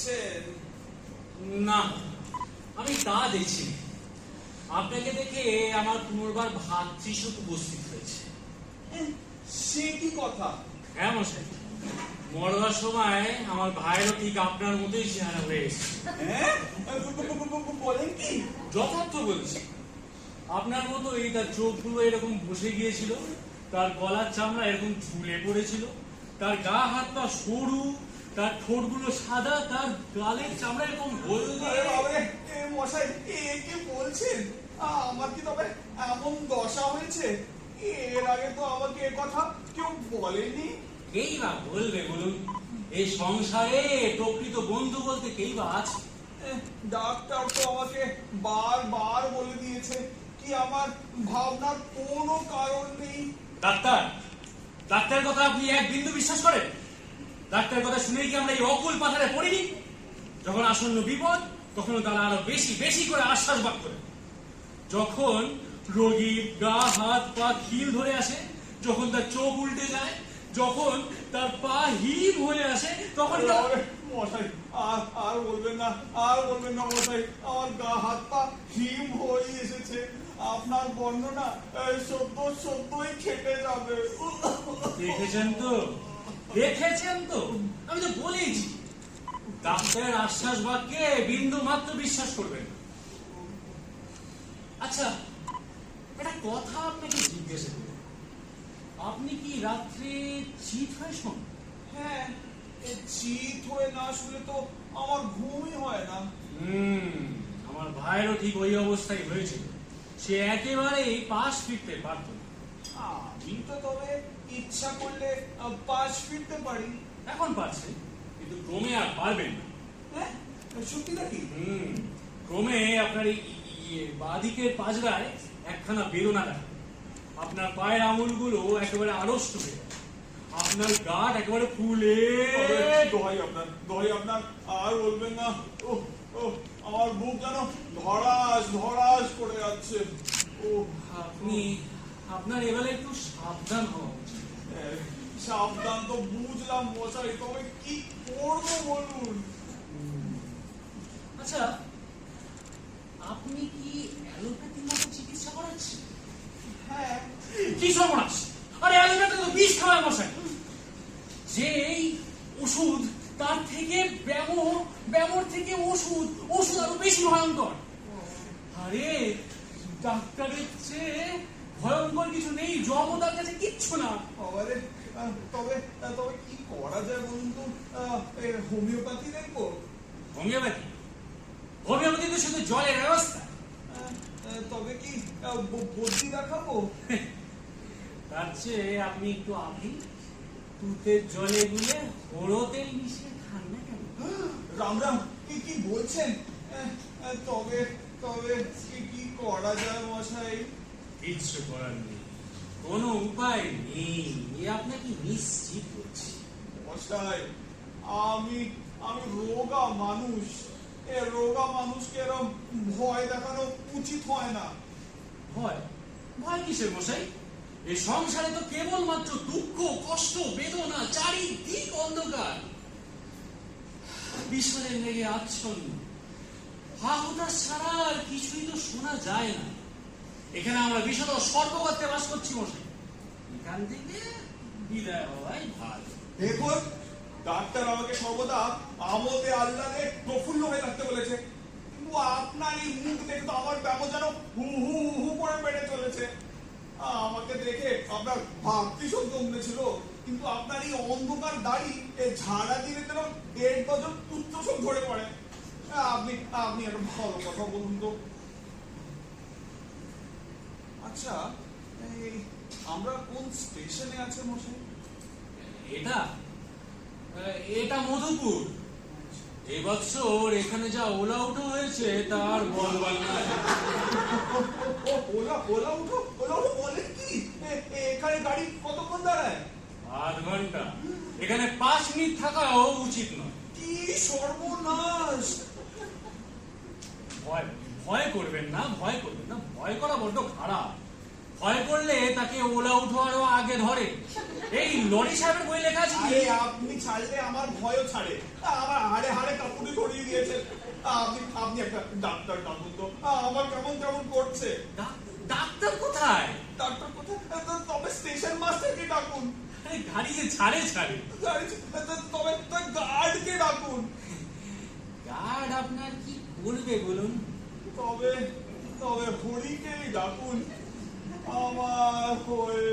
দেখছেন? না, আমি তা দেখছি। আপনাকে দেখে আমার পুনর্বার ভাতৃশোক উপস্থিত হয়েছে। সে কি কথা? হ্যাঁ মশাই, মরবার সময় আমার ভাইয়েরও ঠিক আপনার মতোই চেহারা হয়ে এসেছে। হ্যাঁ, বলেন কি? যথার্থ বলছি। আপনার মতোই তার চোখগুলো এরকম বসে গিয়েছিল, তার গলার চামড়া এরকম ঝুলে পড়েছিল, তার গা হাত পা সরু, তার ঠোঁটগুলো সাদা, তার গালের চামড়া এরকম হলদে। মশাই, কি বলছেন? আমার কি তবে এমন দশা হয়েছে? এর আগে তো আমাকে এ কথা কেউ বলেনি। কেই বা বলবে বলুন? এই সংসারে প্রকৃত বন্ধু বলতে কেই বা আছে? ডাক্তার তো আমাকে বারবার বলে দিয়েছে কি আমার ভাবনার কোনো কারণ নেই। ডাক্তার, ডাক্তার কথা আপনি এক বিন্দু বিশ্বাস করেন? ডাক্তার কথা শুনেই কি আমরা এই অকুল পাথারে পড়িনি? যখন আসন্ন বিপদ, তখন তারা আরো বেশি বেশি করে আশ্বাস বাদ করে। যখন রোগীর গা হাত পা খিল ধরে আসে, যখন তার চোখ উল্টে যায়, যখন তার পা হিম হয়ে আসে, তখন মশাই আর বলবেন না, আর বলবেন না মশাই, আমার গা হাত পা হিম হয়ে এসেছে। আপনার বর্ণনা সত্যই খেটে যাবে। দেখেছেন তো, দেখেছেন তো, আমি তো বলেইছি ডাক্তারের আশ্বাস বাক্যে বিন্দু মাত্র বিশ্বাস করবেন। আচ্ছা, একটা কথা আপনাকে জিজ্ঞাসা করি, আপনি কি রাত্রে চিৎ হয়ে শোন? হ্যাঁ, চিত হয়ে না শুলে তো আমার ঘুমই হয় না। আমার ভাইয়েরও ঠিক ওই অবস্থায় হয়েছিল। সে একেবারেই পাশ ফিরতে পারত না। আমি তো তবে ইচ্ছা করলে পাশ ফিরতে পারি। এখন পারছে, কিন্তু ক্রমে আর পারবেন না। হ্যাঁ, সত্যি নাকি? ক্রমে আপনার এই বাঁদিকের পাজরায় একখানা বেদনা দেখা, আপনার পায়ের আঙুলগুলো একেবারে আড়ষ্ট হয়ে যায়, আপনার গাঁট একেবারে ফুলে। দোহাই আপনার আর বলবেন না। আমার বুক যেন ধড়াস ধড়াস করে যাচ্ছে। আপনার এবেলা একটু সাবধান হওয়া উচিত। সাবধান তো বুঝলাম মশাই, তবে কি করবো বলুন? আচ্ছা, আপনি কি অ্যালোপ্যাথির মতো চিকিৎসা করাচ্ছেন? হ্যাঁ। কি সর্বনাশ! আরে অ্যালোপ্যাথি তো বিষ খাওয়ায় মশাই। যে এই ওষুধ, তার থেকে ব্যামোর থেকে ওষুধ আরো বেশি ভয়ঙ্কর। আরে ডাক্তারের চেয়ে ভয়ঙ্কর কিছু নেই, জব তার কাছে কিচ্ছু না। তবে কি করা যায় বলুন তো? হোমিওপ্যাথি দেখবো? হোমিওপ্যাথি তো শুধু জলের ব্যবস্থা। তবে কি বদ্যি দেখাবো? তার চেয়ে আপনি একটু আভিন তুতের জলে গুলে হড়োতে মিশিয়ে খান না কেন? রাম কি বলছেন? তবে কি করা যায় মশাই? কিচ্ছু করার নেই, কোনো উপায় নেই, আপনাকে নিশ্চিত করছি। মশাই, আমি রোগা মানুষ। রোগা মানুষকে এরকম ভয় দেখানো উচিত হয় না। ভয় কিসের মশাই? এই সংসারে তো কেবলমাত্র দুঃখ, কষ্ট, বেদনা, চারিদিক অন্ধকার, বিষণের লেগে আচ্ছন্ন, হাহুতাশ ছাড়া আর কিছুই তো শোনা যায় না। এখানে আমরা বিষণ সর্বগতে বাস করছি মশাই, এখান থেকে বিদায় হওয়াই ভালো। দেখুন, ডাক্তার আমাকে সর্বদা আমোদে আহ্লাদে প্রফুল্ল হয়ে থাকতে বলেছে, কিন্তু আপনার এই মুখ দেখে তো আমার ব্যামো যেন হু হু হু করে বেড়ে চলেছে। আমাকে দেখে আপনার ভাতৃশোক জন্মেছিল, কিন্তু আপনার এই অন্ধকার দাড়ি ঝাড়া দিলে যেন 1.5 ডজন পুত্রশোক ধরে পড়ে। আপনি একটা ভালো কথা বলুন তো। আচ্ছা, আমরা কোন স্টেশনে আছে মশাই? এটা মধুপুর। এই বছর এখানে যা ওলা উঠো হয়েছে তার বলবার না। ওলা উঠো বলেন কি? এখানে গাড়ি কতক্ষণ দাঁড়ায়? 8 ঘন্টা। এখানে 5 মিনিট থাকাও উচিত নয়। কি সর্বনাশ! ভয় করবেন না, ভয় করা বড্ড খারাপ। ভয় করলে তাকে ওলা উঠোয়ারও আগে ধরে। এই লরি সাহেবের বই লেখা আছে কি? আরে আপনি ছাড়লে আমার ভয়ও ছাড়ে। আমার হাড়ে হাড়ে কাপুরি ধরিয়ে দিয়েছেন। আপনি আপনি একটা ডাক্তার ডাকুন তো, আমার কেমন কেমন করছে। ডাক্তার কোথায়? ডাক্তার কোথায়? তবে স্টেশন মাস্টারকে ডাকুন। আরে গাড়ি যে ছাড়ে ছাড়ে। তবে গার্ডকে ডাকুন। গার্ড আপনার কি করবে বলুন? তবে তবে হরিকেই ডাকুন। আমার হয়ে